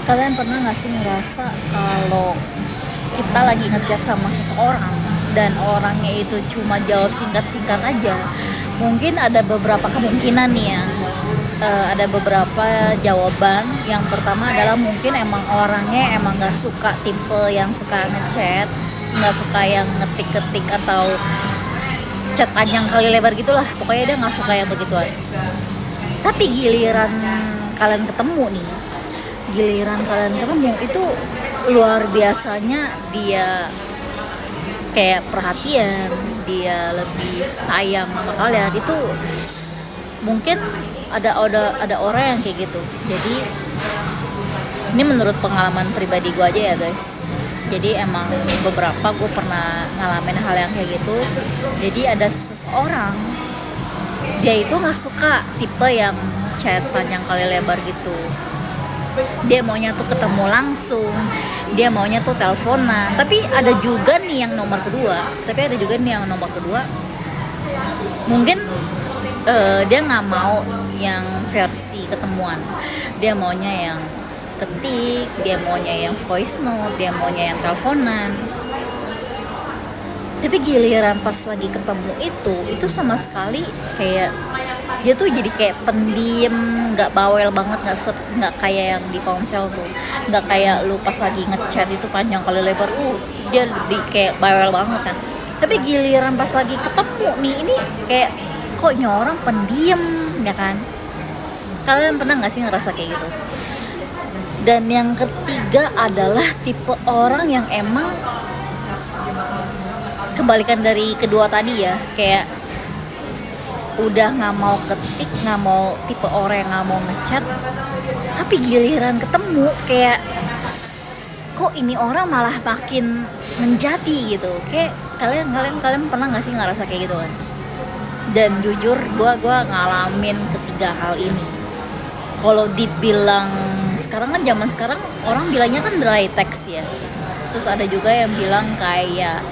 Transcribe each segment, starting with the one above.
Kalian pernah gak sih ngerasa kalau kita lagi ngechat sama seseorang dan orangnya itu cuma jawab singkat-singkat aja? Mungkin ada beberapa kemungkinan nih ya. Ada beberapa jawaban. Yang pertama adalah mungkin emang orangnya emang gak suka tipe yang suka ngechat, gak suka yang ngetik-ketik atau chat panjang kali lebar gitulah. Pokoknya dia gak suka yang begituan. Tapi giliran kalian ketemu itu luar biasanya dia kayak perhatian, dia lebih sayang sama kalian. Itu mungkin ada orang yang kayak gitu. Jadi ini menurut pengalaman pribadi gue aja ya guys. Jadi emang beberapa gue pernah ngalamin hal yang kayak gitu. Jadi ada seseorang, dia itu nggak suka tipe yang chat panjang kali lebar gitu. Dia maunya tuh ketemu langsung, dia maunya tuh teleponan. Tapi ada juga nih yang nomor kedua. Mungkin dia nggak mau yang versi ketemuan. Dia maunya yang ketik, dia maunya yang voice note, dia maunya yang teleponan. Tapi giliran pas lagi ketemu itu sama sekali kayak dia tuh jadi kayak pendiam, nggak bawel banget, nggak kayak yang di ponsel tuh, nggak kayak lu pas lagi ngechat itu panjang kali lebar, dia di kayak bawel banget kan. Tapi giliran pas lagi ketemu nih, ini kayak kok orang pendiam ya kan. Kalian pernah nggak sih ngerasa kayak gitu? Dan yang ketiga adalah tipe orang yang emang kebalikan dari kedua tadi ya, kayak udah nggak mau ketik, nggak mau tipe orang yang nggak mau ngechat, tapi giliran ketemu kayak kok ini orang malah makin menjadi gitu. Kayak kalian pernah nggak sih ngerasa kayak gitu kan? Dan jujur gue ngalamin ketiga hal ini. Kalau dibilang sekarang kan, zaman sekarang orang bilangnya kan dry text ya. Terus ada juga yang bilang kayak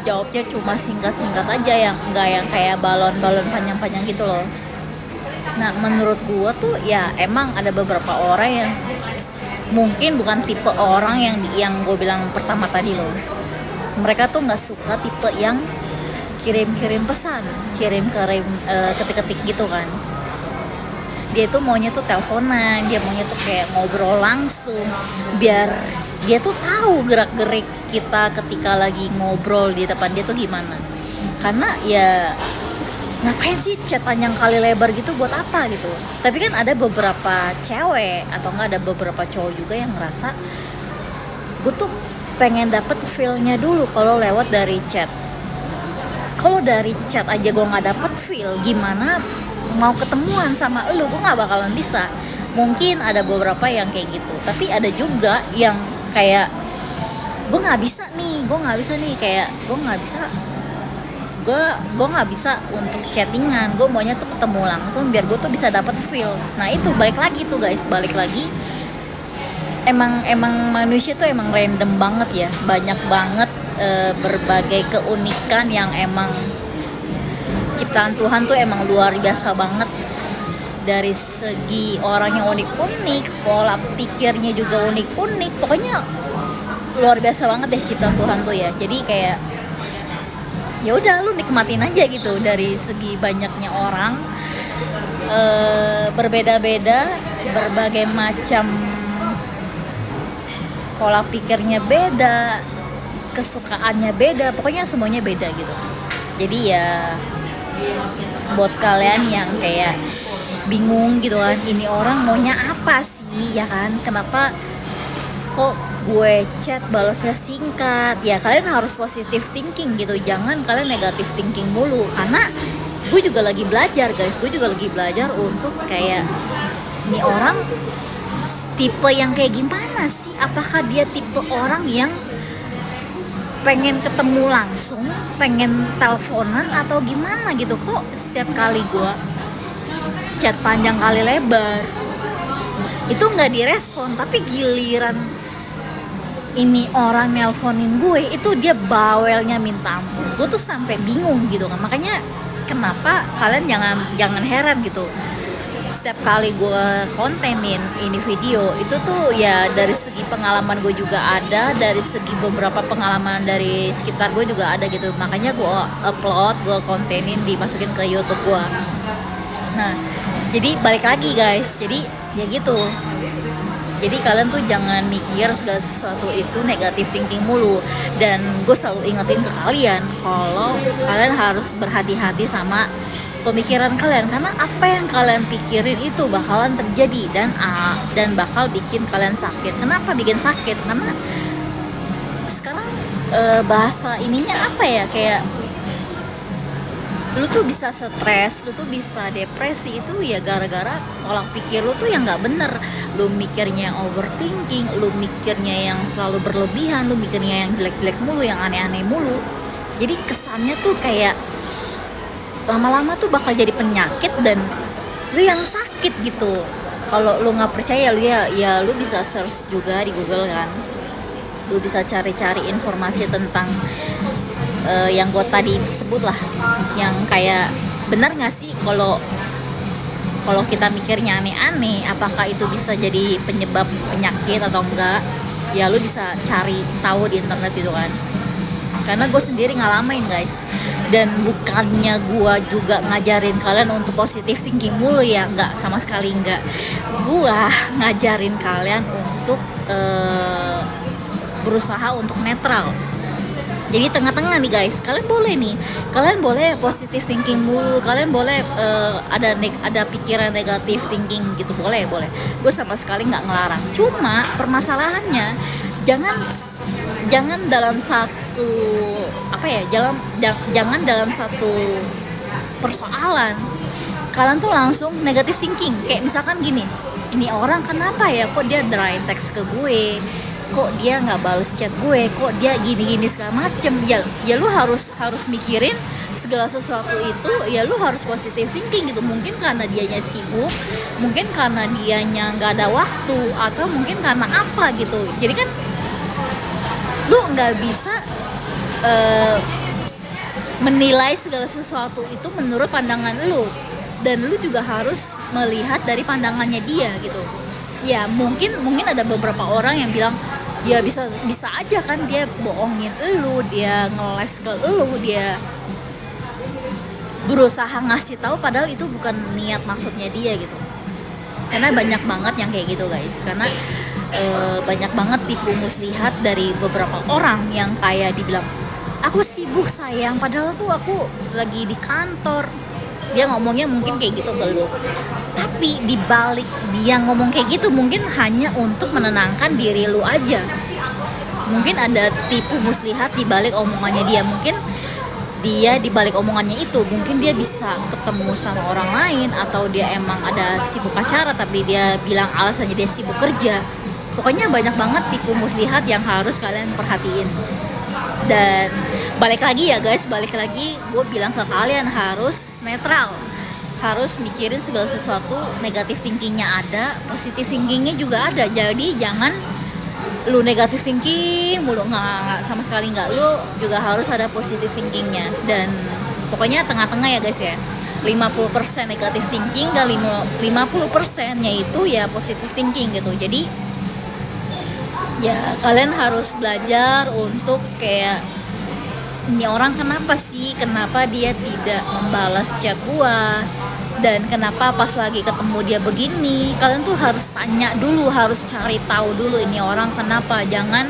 jawabnya cuma singkat-singkat aja, yang enggak yang kayak balon-balon panjang-panjang gitu loh. Nah, menurut gua tuh ya emang ada beberapa orang yang mungkin bukan tipe orang yang gue bilang pertama tadi loh. Mereka tuh nggak suka tipe yang kirim-kirim pesan, kirim-kirim ketik-ketik gitu kan. Dia tuh maunya tuh teleponan, dia maunya tuh kayak ngobrol langsung, biar dia tuh tahu gerak-gerik kita ketika lagi ngobrol di depan dia tuh gimana. Karena ya ngapain sih chat panjang kali lebar gitu, buat apa gitu. Tapi kan ada beberapa cewek atau enggak ada beberapa cowok juga yang ngerasa gue tuh pengen dapet feel-nya dulu kalau lewat dari chat. Kalau dari chat aja gue nggak dapet feel, gimana mau ketemuan sama elu? Gue nggak bakalan bisa. Mungkin ada beberapa yang kayak gitu, tapi ada juga yang kayak gue nggak bisa nih, kayak gue nggak bisa untuk chattingan. Gue maunya tuh ketemu langsung biar gue tuh bisa dapet feel. Nah itu balik lagi emang manusia tuh emang random banget ya, banyak banget berbagai keunikan yang emang ciptaan Tuhan tuh emang luar biasa banget. Dari segi orang yang unik-unik, pola pikirnya juga unik-unik, pokoknya luar biasa banget deh ciptaan Tuhan tuh ya. Jadi kayak ya udah, lu nikmatin aja gitu. Dari segi banyaknya orang, berbeda-beda, berbagai macam pola pikirnya beda, kesukaannya beda, pokoknya semuanya beda gitu. Jadi ya buat kalian yang kayak bingung gitu kan, ini orang maunya apa sih ya kan, kenapa kok gue chat balasnya singkat, ya kalian harus positive thinking gitu, jangan kalian negative thinking mulu. Karena gue juga lagi belajar guys, untuk kayak ini orang tipe yang kayak gimana sih, apakah dia tipe orang yang pengen ketemu langsung, pengen teleponan atau gimana gitu. Kok setiap kali gue chat panjang kali lebar itu nggak direspon, tapi giliran ini orang nelponin gue itu dia bawelnya minta ampun. Gue tuh sampai bingung gitu kan. Makanya kenapa kalian jangan heran gitu, setiap kali gue kontenin ini video itu tuh ya dari segi pengalaman gue juga ada, dari segi beberapa pengalaman dari sekitar gue juga ada gitu, makanya gue upload, gue kontenin, dimasukin ke YouTube gue. Nah jadi balik lagi guys, jadi ya gitu. Jadi kalian tuh jangan mikir segala sesuatu itu negatif thinking mulu. Dan gue selalu ingetin ke kalian kalau kalian harus berhati-hati sama pemikiran kalian, karena apa yang kalian pikirin itu bakalan terjadi dan bakal bikin kalian sakit. Kenapa bikin sakit? Karena sekarang bahasa ininya apa ya, kayak lu tuh bisa stres, lu tuh bisa depresi itu ya gara-gara pola pikir lu tuh yang nggak bener. Lu mikirnya overthinking, lu mikirnya yang selalu berlebihan, lu mikirnya yang jelek-jelek mulu, yang aneh-aneh mulu. Jadi kesannya tuh kayak lama-lama tuh bakal jadi penyakit dan lu yang sakit gitu. Kalau lu nggak percaya, lu ya lu bisa search juga di Google kan. Lu bisa cari-cari informasi tentang yang gue tadi sebut lah, yang kayak benar nggak sih kalau kita mikirnya aneh-aneh, apakah itu bisa jadi penyebab penyakit atau enggak? Ya lu bisa cari tahu di internet itu kan, karena gue sendiri ngalamin guys. Dan bukannya gue juga ngajarin kalian untuk positive thinking mulu ya, enggak, sama sekali enggak. Gue ngajarin kalian untuk berusaha untuk netral. Jadi tengah-tengah nih guys, kalian boleh positive thinking mulu, kalian boleh ada pikiran negatif thinking gitu, boleh. Gue sama sekali nggak ngelarang. Cuma permasalahannya jangan dalam satu jangan dalam satu persoalan kalian tuh langsung negatif thinking. Kayak misalkan gini, ini orang kenapa ya kok dia dry text ke gue, kok dia nggak bales chat gue, kok dia gini segala macem. Ya lu harus mikirin segala sesuatu itu, ya lu harus positive thinking gitu. Mungkin karena dianya sibuk, mungkin karena dianya nggak ada waktu, atau mungkin karena apa gitu. Jadi kan lu nggak bisa menilai segala sesuatu itu menurut pandangan lu, dan lu juga harus melihat dari pandangannya dia gitu. Ya mungkin ada beberapa orang yang bilang ya bisa aja kan dia bohongin elu, dia ngeles ke elu, dia berusaha ngasih tahu padahal itu bukan niat maksudnya dia gitu. Karena banyak banget yang kayak gitu guys, karena banyak banget tipu muslihat dari beberapa orang yang kayak dibilang aku sibuk sayang, padahal tuh aku lagi di kantor. Dia ngomongnya mungkin kayak gitu ke lu, tapi dibalik dia ngomong kayak gitu mungkin hanya untuk menenangkan diri lu aja. Mungkin ada tipu muslihat dibalik omongannya dia. Mungkin dia dibalik omongannya itu, mungkin dia bisa ketemu sama orang lain, atau dia emang ada sibuk acara tapi dia bilang alasannya dia sibuk kerja. Pokoknya banyak banget tipu muslihat yang harus kalian perhatiin. Dan balik lagi gue bilang ke kalian harus netral, harus mikirin segala sesuatu. Negatif thinkingnya ada, positif thinkingnya juga ada. Jadi jangan lu negatif thinking mulu, nggak, sama sekali nggak. Lu juga harus ada positif thinkingnya. Dan pokoknya tengah-tengah ya guys ya, 50% negatif thinking dan 50%-nya itu ya positif thinking gitu. Jadi ya kalian harus belajar untuk kayak, ini orang kenapa dia tidak membalas chat gua, dan kenapa pas lagi ketemu dia begini. Kalian tuh harus tanya dulu, harus cari tahu dulu ini orang kenapa. Jangan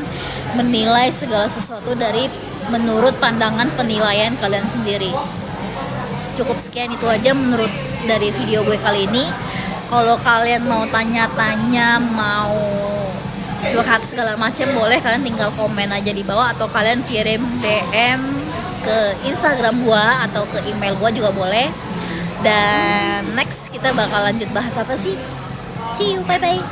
menilai segala sesuatu dari menurut pandangan penilaian kalian sendiri. Cukup sekian itu aja menurut dari video gue kali ini. Kalau kalian mau tanya-tanya, mau curhat segala macam, boleh kalian tinggal komen aja di bawah, atau kalian kirim DM ke Instagram gua atau ke email gua juga boleh. Dan next kita bakal lanjut bahas apa sih? See you, bye bye.